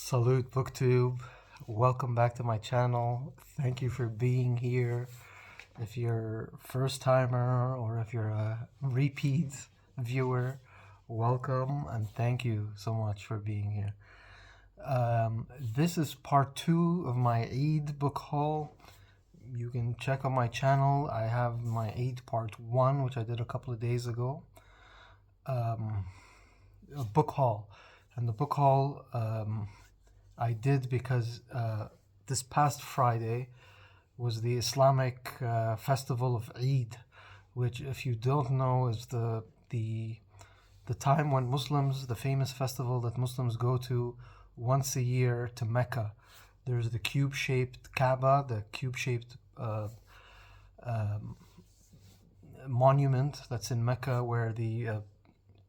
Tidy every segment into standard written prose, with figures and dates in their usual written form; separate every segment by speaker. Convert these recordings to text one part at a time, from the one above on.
Speaker 1: Salute BookTube. Welcome back to my channel. Thank you for being here. If you're first timer or if you're a repeat viewer, welcome and thank you so much for being here. This is part 2 of my Eid book haul. You can check on my channel. I have my Eid part 1, which I did a couple of days ago. A book haul. And the book haul I did because this past Friday was the Islamic festival of Eid, which, if you don't know, is the time when Muslims, the famous festival that Muslims go to once a year to Mecca. There's the cube-shaped Kaaba, the cube-shaped monument that's in Mecca, where the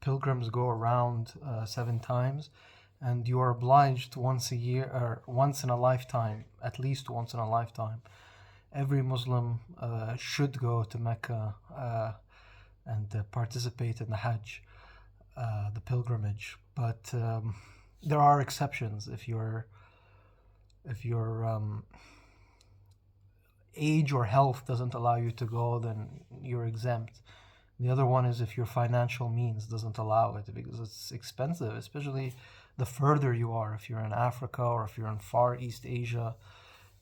Speaker 1: pilgrims go around 7 times, and you are obliged once a year, or once in a lifetime, at least once in a lifetime, every Muslim should go to Mecca and participate in the Hajj, the pilgrimage. But there are exceptions. If your age or health doesn't allow you to go, then you're exempt. The other one is if your financial means doesn't allow it, because it's expensive, especially the further you are. If you're in Africa or if you're in Far East Asia,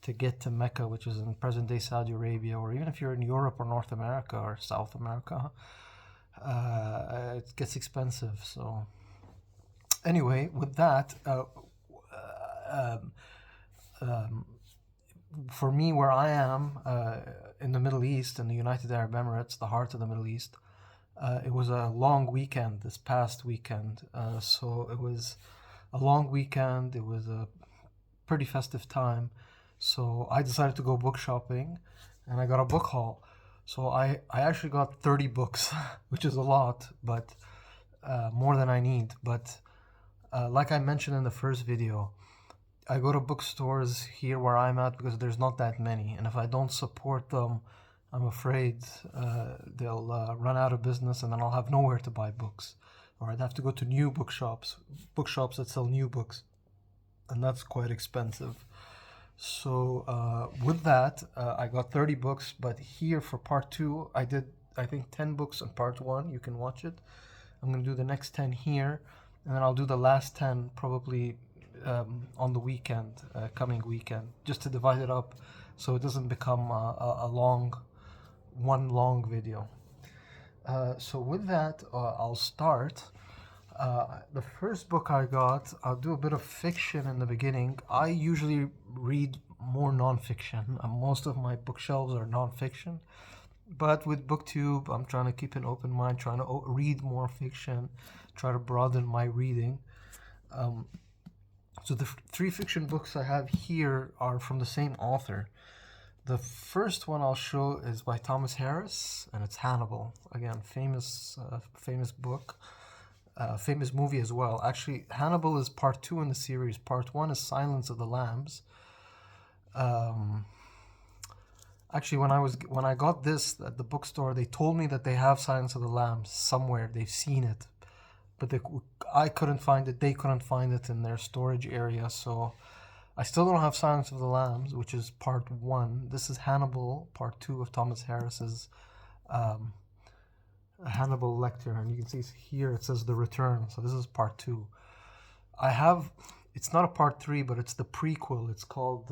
Speaker 1: to get to Mecca, which is in present-day Saudi Arabia, or even if you're in Europe or North America or South America, it gets expensive. So anyway, with that, for me, where I am in the Middle East, in the United Arab Emirates, the heart of the Middle East, it was a long weekend this past weekend. So it was a long weekend. It was a pretty festive time. So I decided to go book shopping, and I got a book haul. So I actually got 30 books, which is a lot, but more than I need. But like I mentioned in the first video, I go to bookstores here where I'm at because there's not that many, and if I don't support them, I'm afraid they'll run out of business, and then I'll have nowhere to buy books, or I'd have to go to new bookshops that sell new books, and that's quite expensive. So with that, I got 30 books, but here for part 2, I did, I think, 10 books on part 1. You can watch it. I'm going to do the next 10 here, and then I'll do the last 10 probably on the weekend, coming weekend, just to divide it up so it doesn't become one long video. So with that, I'll start. The first book I got, I'll do a bit of fiction in the beginning. I usually read more non-fiction. Most of my bookshelves are non-fiction. But with BookTube, I'm trying to keep an open mind, trying to read more fiction, try to broaden my reading. So the 3 fiction books I have here are from the same author. The first one I'll show is by Thomas Harris, and it's Hannibal. Again, famous book, famous movie as well. Actually, Hannibal is part 2 in the series. Part 1 is Silence of the Lambs. Actually, when I got this at the bookstore, they told me that they have Silence of the Lambs somewhere. They've seen it, but I couldn't find it. They couldn't find it in their storage area. So I still don't have Silence of the Lambs, which is part 1. This is Hannibal, part 2 of Thomas Harris's Hannibal Lecter. And you can see here it says The Return. So this is part 2. It's not a part 3, but it's the prequel. It's called,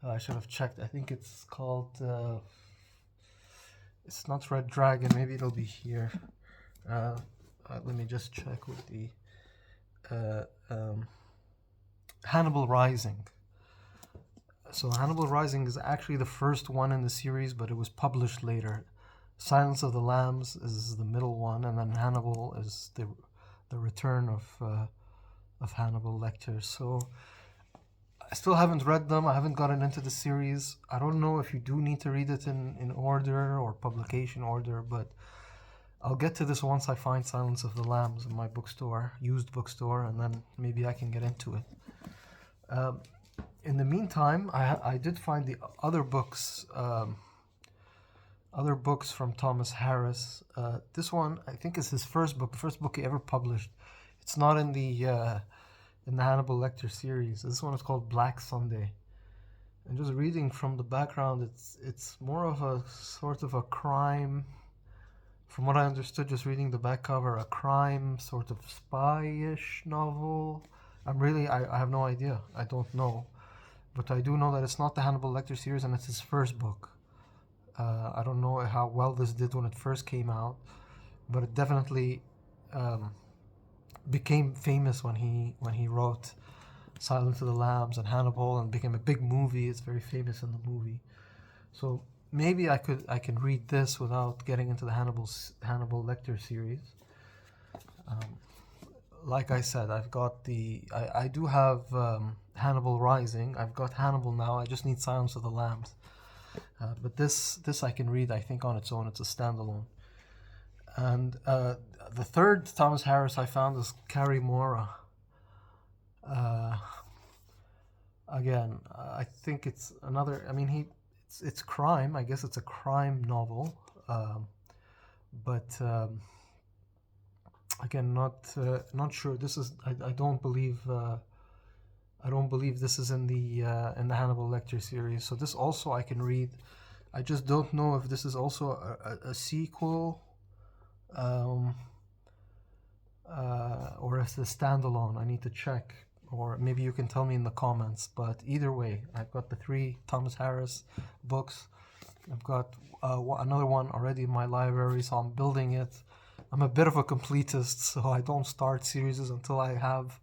Speaker 1: I should have checked. I think it's called, it's not Red Dragon. Maybe it'll be here. Let me just check with the Hannibal Rising. So Hannibal Rising is actually the first one in the series, but it was published later. Silence of the Lambs is the middle one, and then Hannibal is the return of Hannibal Lecter. So I still haven't read them. I haven't gotten into the series. I don't know if you do need to read it in order or publication order, but I'll get to this once I find Silence of the Lambs in my bookstore, used bookstore, and then maybe I can get into it. In the meantime, I did find the other books from Thomas Harris. This one, I think, is his first book, the first book he ever published. It's not in the in the Hannibal Lecter series. This one is called Black Sunday. And just reading from the background, it's more of a sort of a crime. From what I understood, just reading the back cover, a crime sort of spy-ish novel. I have no idea. I don't know. But I do know that it's not the Hannibal Lecter series and it's his first book. I don't know how well this did when it first came out, but it definitely became famous when he wrote Silence of the Lambs and Hannibal, and became a big movie. It's very famous in the movie. So maybe I can read this without getting into the Hannibal Lecter series. Like I said, I do have Hannibal Rising. I've got Hannibal now. I just need Silence of the Lambs. But this I can read, I think, on its own. It's a standalone. And the third Thomas Harris I found is Carrie Mora. Again, I think it's another. I mean, it's crime. I guess it's a crime novel, but again, not sure. This is. I don't believe. I don't believe this is in the Hannibal Lecter series. So this also I can read. I just don't know if this is also a sequel, or if it's a standalone. I need to check, or maybe you can tell me in the comments. But either way, I've got the 3 Thomas Harris books. I've got another one already in my library, so I'm building it. I'm a bit of a completist, so I don't start series until I have.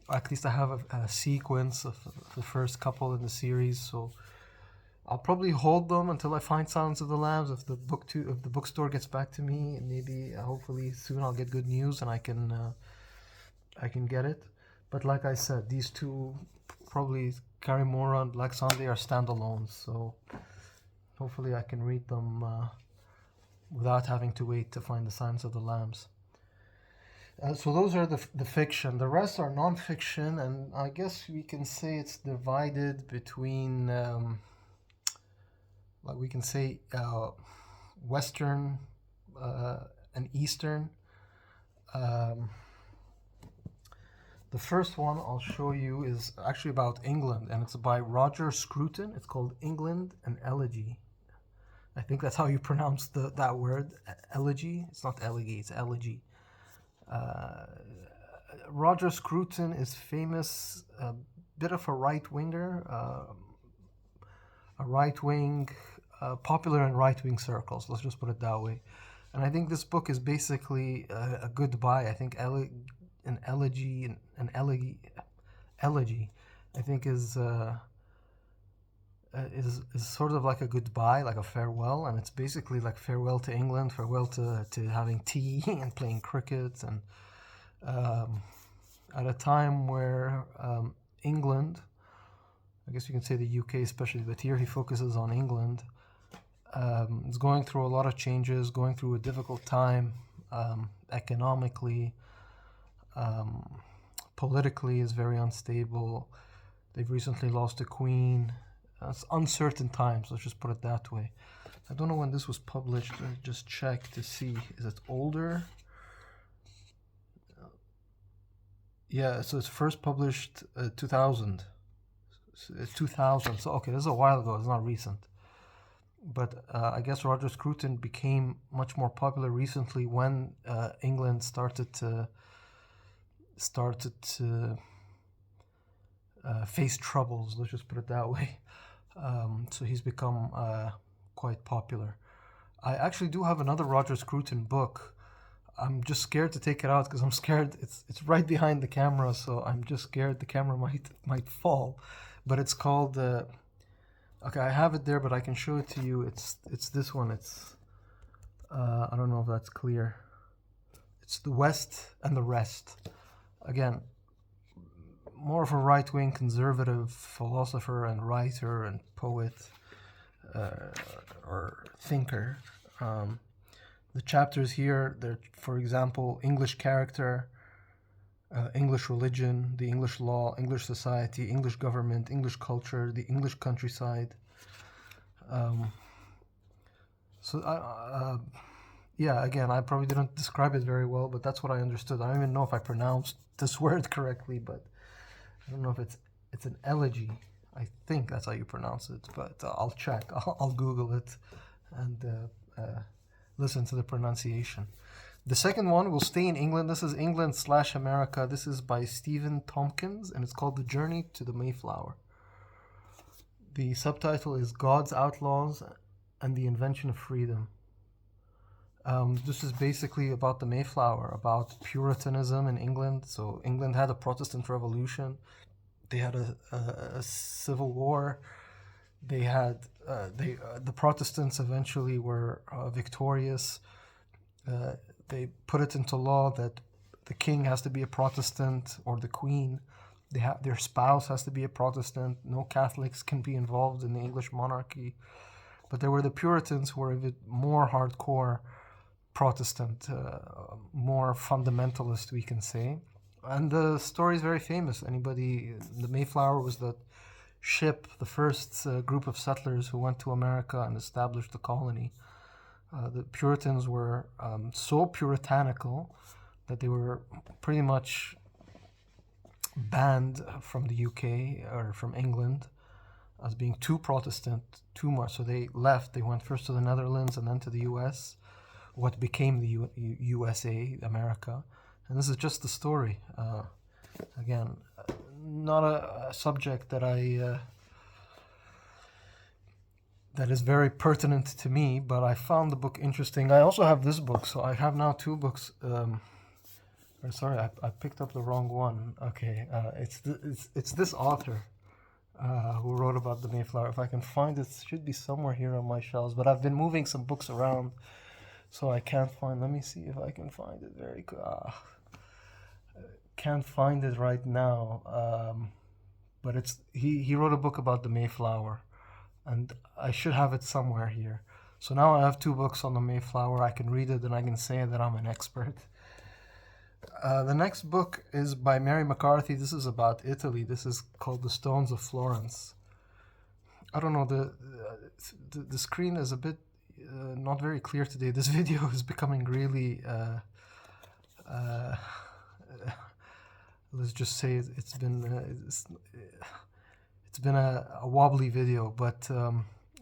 Speaker 1: At least I have a sequence of the first couple in the series, so I'll probably hold them until I find Silence of the Lambs. If the bookstore gets back to me, and maybe hopefully soon I'll get good news and I can get it. But like I said, these two, probably Carrie Mora and Black Sunday, are standalones, so hopefully I can read them without having to wait to find the Silence of the Lambs. So those are the fiction. The rest are non-fiction, and I guess we can say it's divided between, like we can say, Western and Eastern. The first one I'll show you is actually about England, and it's by Roger Scruton. It's called England, an Elegy. I think that's how you pronounce that word, elegy. It's not elegy, it's elegy. Roger Scruton is famous, a bit of a right-winger, popular in right-wing circles, let's just put it that way. And I think this book is basically a goodbye. I think an elegy, I think is sort of like a goodbye, like a farewell, and it's basically like farewell to England, farewell to having tea and playing cricket, and at a time where England, I guess you can say the UK especially, but here he focuses on England, is going through a lot of changes, going through a difficult time, economically, politically is very unstable. They've recently lost a queen. It's uncertain times, let's just put it that way. I don't know when this was published. Let's just check to see. Is it older? Yeah, so it's first published 2000. It's 2000, so okay, this is a while ago. It's not recent. But I guess Roger Scruton became much more popular recently when England started to face troubles, let's just put it that way. So he's become quite popular. I actually do have another Roger Scruton book. I'm just scared to take it out because I'm scared it's right behind the camera, so I'm just scared the camera might fall. But it's called okay, I have it there, but I can show it to you. It's this one. It's I don't know if that's clear. It's The West and the Rest. Again, more of a right-wing conservative philosopher and writer and poet or thinker. The chapters here, they're, for example, English character, English religion, the English law, English society, English government, English culture, the English countryside. Yeah, again, I probably didn't describe it very well, but that's what I understood. I don't even know if I pronounced this word correctly, but I don't know if it's an elegy. I think that's how you pronounce it, but I'll check. I'll Google it and listen to the pronunciation. The second one will stay in England. This is England/America. This is by Stephen Tompkins, and it's called The Journey to the Mayflower. The subtitle is God's Outlaws and the Invention of Freedom. This is basically about the Mayflower, about Puritanism in England. So England had a Protestant revolution. They had a civil war. They had the Protestants eventually were victorious. They put it into law that the king has to be a Protestant, or the queen. Their spouse has to be a Protestant. No Catholics can be involved in the English monarchy. But there were the Puritans who were a bit more hardcore Protestant, more fundamentalist, we can say. And the story is very famous. The Mayflower was the ship, the first group of settlers who went to America and established the colony. The Puritans were so puritanical that they were pretty much banned from the UK or from England as being too Protestant, too much. So they left. They went first to the Netherlands and then to the US, what became the USA, America. And this is just the story. Again, not a subject that that is very pertinent to me, but I found the book interesting. I also have this book, so I have now two books. Sorry, I picked up the wrong one. Okay, it's this author who wrote about the Mayflower. If I can find it, it should be somewhere here on my shelves. But I've been moving some books around, so I can't find. Let me see if I can find it. Can't find it right now. But he wrote a book about the Mayflower, and I should have it somewhere here. So now I have two books on the Mayflower. I can read it and I can say that I'm an expert. The next book is by Mary McCarthy. This is about Italy. This is called The Stones of Florence. I don't know, the screen is a bit not very clear today. This video is becoming really let's just say it's been a wobbly video, but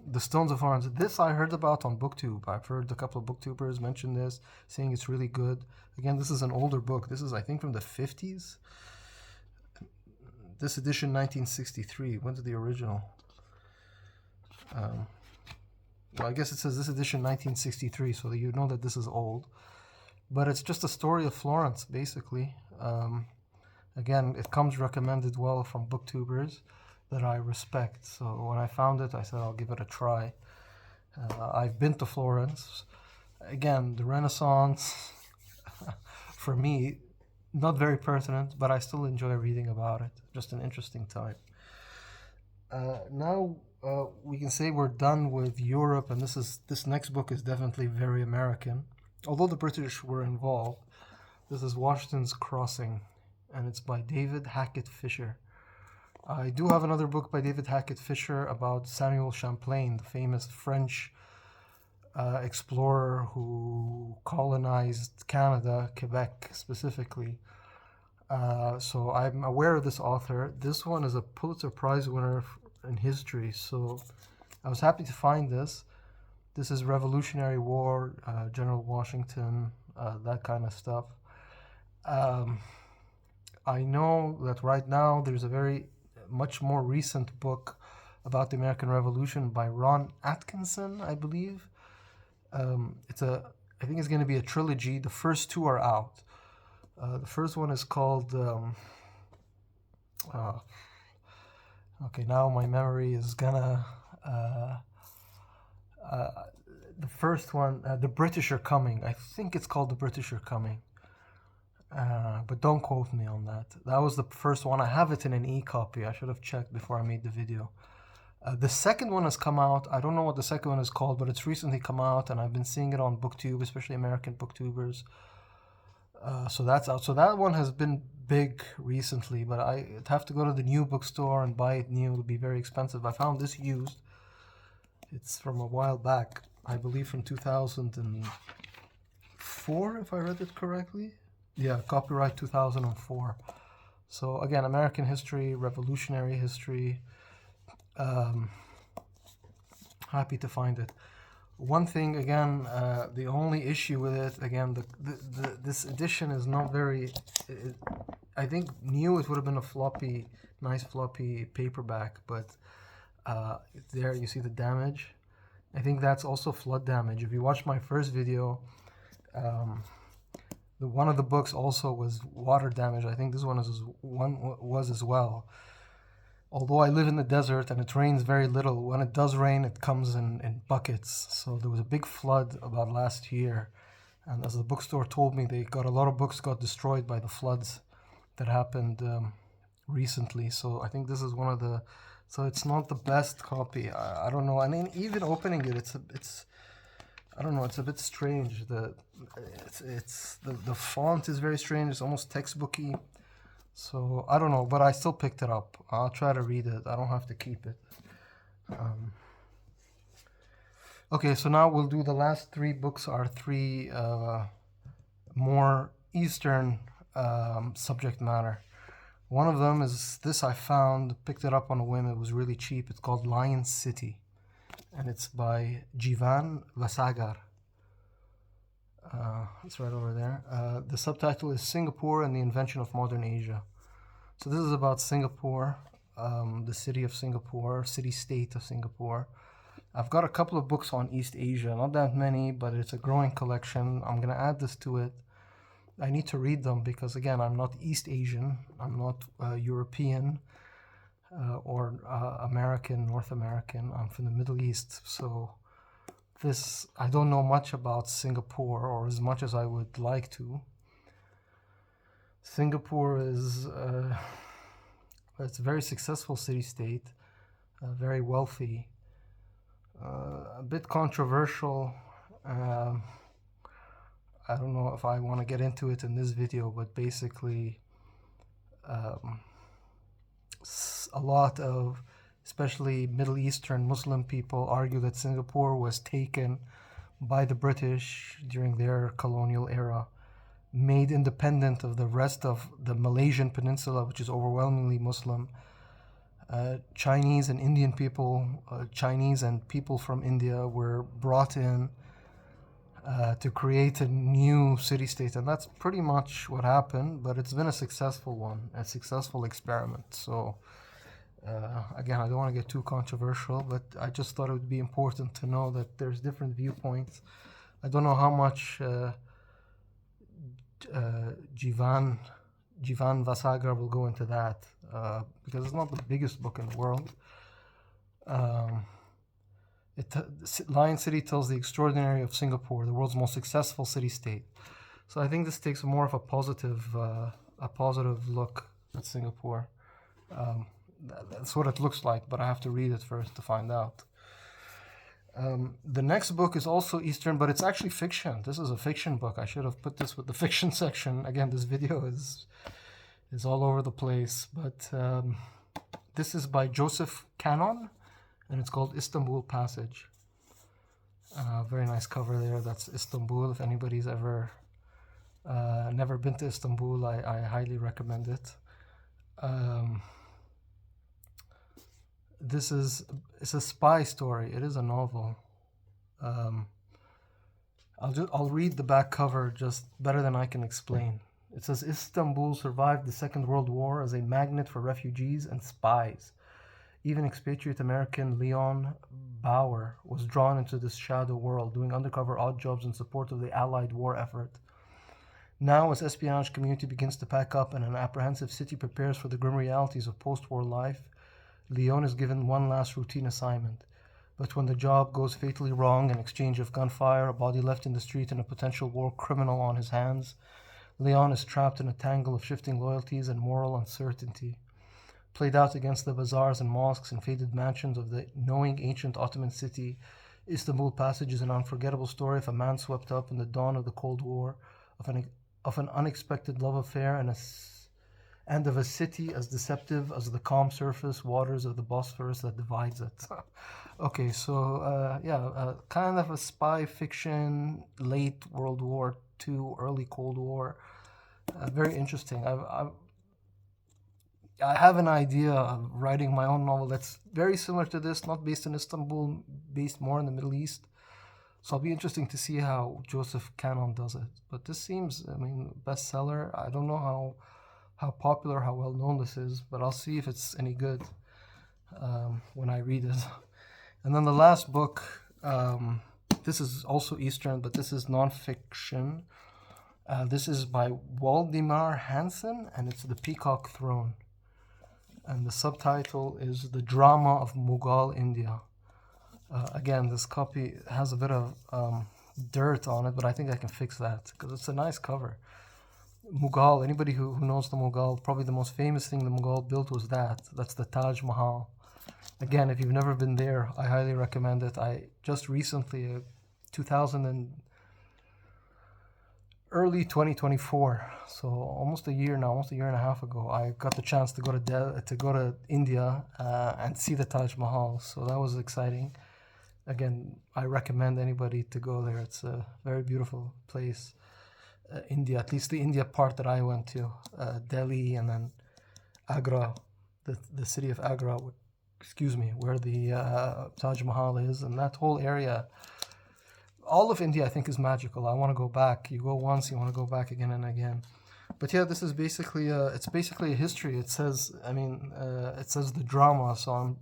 Speaker 1: The Stones of Florence, this I heard about on BookTube. I've heard a couple of booktubers mention this, saying it's really good. Again, this is an older book. This is, I think, from the 50s. This edition, 1963. When's the original? Well, I guess it says this edition, 1963, so you know that this is old. But it's just a story of Florence, basically. Again, it comes recommended well from booktubers that I respect. So when I found it, I said I'll give it a try. I've been to Florence. Again, the Renaissance, for me, not very pertinent, but I still enjoy reading about it. Just an interesting time. Now we can say we're done with Europe, and this next book is definitely very American. Although the British were involved, this is Washington's Crossing, and it's by David Hackett Fisher. I do have another book by David Hackett Fisher about Samuel Champlain, the famous French explorer who colonized Canada, Quebec specifically. So I'm aware of this author. This one is a Pulitzer Prize winner in history, so I was happy to find this. This is Revolutionary War, General Washington, that kind of stuff. I know that right now there's a very much more recent book about the American Revolution by Ron Atkinson, I believe. I think it's going to be a trilogy. The first two are out. The first one is called okay, now my memory is gonna the first one, The British Are Coming. I think it's called The British Are Coming. But don't quote me on that. That was the first one. I have it in an e-copy. I should have checked before I made the video. The second one has come out. I don't know what the second one is called, but it's recently come out, and I've been seeing it on BookTube, especially American booktubers. So that's out. So that one has been big recently, but I'd have to go to the new bookstore and buy it new. It would be very expensive. I found this used. It's from a while back, I believe from 2004, if I read it correctly. Yeah, copyright 2004. So again, American history, revolutionary history. Um, Happy to find it. One thing again, the only issue with it again, this edition is not very. I think new it would have been a floppy, nice floppy paperback, but there you see the damage. I think that's also flood damage. If you watch my first video, one of the books also was water damage. I think this one was as well. Although I live in the desert and it rains very little, when it does rain, it comes in buckets. So there was a big flood about last year. And as the bookstore told me, they got a lot of books got destroyed by the floods that happened recently. So I think this is one of the, so it's not the best copy. I don't know. I mean, even opening it, it's I don't know. It's a bit strange. The font is very strange. It's almost textbooky. So I don't know, but I still picked it up. I'll try to read it. I don't have to keep it. Okay, so now we'll do the last three books are three more Eastern subject matter. One of them is this I found, picked it up on a whim. It was really cheap. It's called Lion City, and it's by Jivan Vasagar. It's right over there. The subtitle is Singapore and the Invention of Modern Asia. So this is about Singapore, the city of Singapore, city-state of Singapore. I've got a couple of books on East Asia, not that many, but it's a growing collection. I'm going to add this to it. I need to read them because, again, I'm not East Asian. I'm not European or American, North American. I'm from the Middle East, so this, I don't know much about Singapore, or as much as I would like to. Singapore is it's a very successful city-state, very wealthy, a bit controversial. I don't know if I want to get into it in this video, but basically a lot of especially Middle Eastern Muslim people argue that Singapore was taken by the British during their colonial era, made independent of the rest of the Malaysian peninsula, which is overwhelmingly Muslim. Chinese and Indian people, Chinese and people from India were brought in to create a new city-state, and that's pretty much what happened, but it's been a successful one, a successful experiment. So again, I don't want to get too controversial, but I just thought it would be important to know that there's different viewpoints. I don't know how much Jivan Vasagar will go into that, because it's not the biggest book in the world. Lion City tells the extraordinary of Singapore, the world's most successful city-state. So I think this takes more of a positive look at Singapore. That's what it looks like, but I have to read it first to find out. The next book is also Eastern, but it's actually fiction. This is a fiction book. I should have put this with the fiction section. Again, this video is all over the place, but this is by Joseph Cannon, and it's called Istanbul Passage. Very nice cover there. That's Istanbul. If anybody's ever never been to Istanbul, I highly recommend it. It's a spy story. It is a novel. I'll read the back cover just better than I can explain. It says Istanbul survived the Second World War as a magnet for refugees and spies. Even expatriate American Leon Bauer was drawn into this shadow world, doing undercover odd jobs in support of the Allied war effort. Now, as espionage community begins to pack up and an apprehensive city prepares for the grim realities of post-war life, Leon is given one last routine assignment. But when the job goes fatally wrong, an exchange of gunfire, a body left in the street, and a potential war criminal on his hands, Leon is trapped in a tangle of shifting loyalties and moral uncertainty. Played out against the bazaars and mosques and faded mansions of the knowing ancient Ottoman city, Istanbul Passage is an unforgettable story of a man swept up in the dawn of the Cold War, of an unexpected love affair, and of a city as deceptive as the calm surface waters of the Bosphorus that divides it. Okay, so kind of a spy fiction, late World War II, early Cold War. Very interesting. I have an idea of writing my own novel that's very similar to this, not based in Istanbul, based more in the Middle East. So it'll be interesting to see how Joseph Cannon does it. But this seems, I mean, bestseller. I don't know how popular, how well known this is, but I'll see if it's any good when I read it. And then the last book, this is also Eastern, but this is nonfiction. This is by Waldemar Hansen, and it's The Peacock Throne. And the subtitle is The Drama of Mughal India. Again, this copy has a bit of dirt on it, but I think I can fix that because it's a nice cover. Mughal, anybody who knows the Mughal, probably the most famous thing the Mughal built was that. That's the Taj Mahal. Again, if you've never been there, I highly recommend it. I just recently, 2000 and early 2024, so almost a year now, almost a year and a half ago, I got the chance to go to India and see the Taj Mahal. So that was exciting. Again, I recommend anybody to go there. It's a very beautiful place. India, at least the India part that I went to, Delhi, and then Agra, the city of Agra, where the Taj Mahal is, and that whole area. All of India, I think, is magical. I want to go back. You go once, you want to go back again and again. But yeah, this is basically it's basically a history. It says, it says the drama. So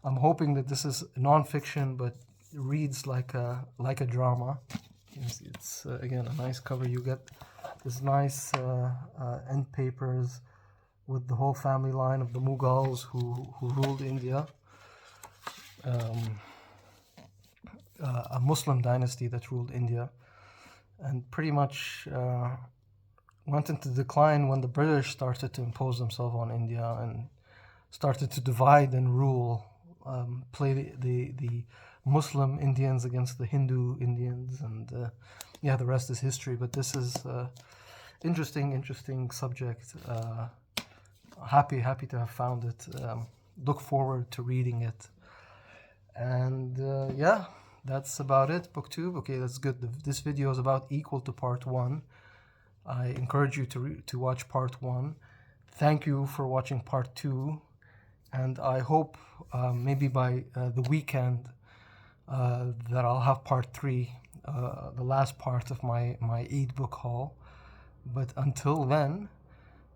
Speaker 1: I'm hoping that this is nonfiction, but reads like a drama. It's again a nice cover. You get this nice end papers with the whole family line of the Mughals who ruled India. A Muslim dynasty that ruled India, and pretty much went into decline when the British started to impose themselves on India and started to divide and rule, play the Muslim Indians against the Hindu Indians, and yeah, the rest is history. But this is interesting subject. Happy to have found it. Look forward to reading it. And yeah, that's about it. BookTube. Okay, that's good. This video is about equal to part 1. I encourage you to watch part 1. Thank you for watching part 2, and I hope maybe by the weekend that I'll have part 3, the last part of my 8-book haul. But until then,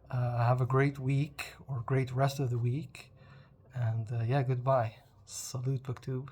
Speaker 1: have a great week or great rest of the week, and yeah, goodbye. Salute, BookTube.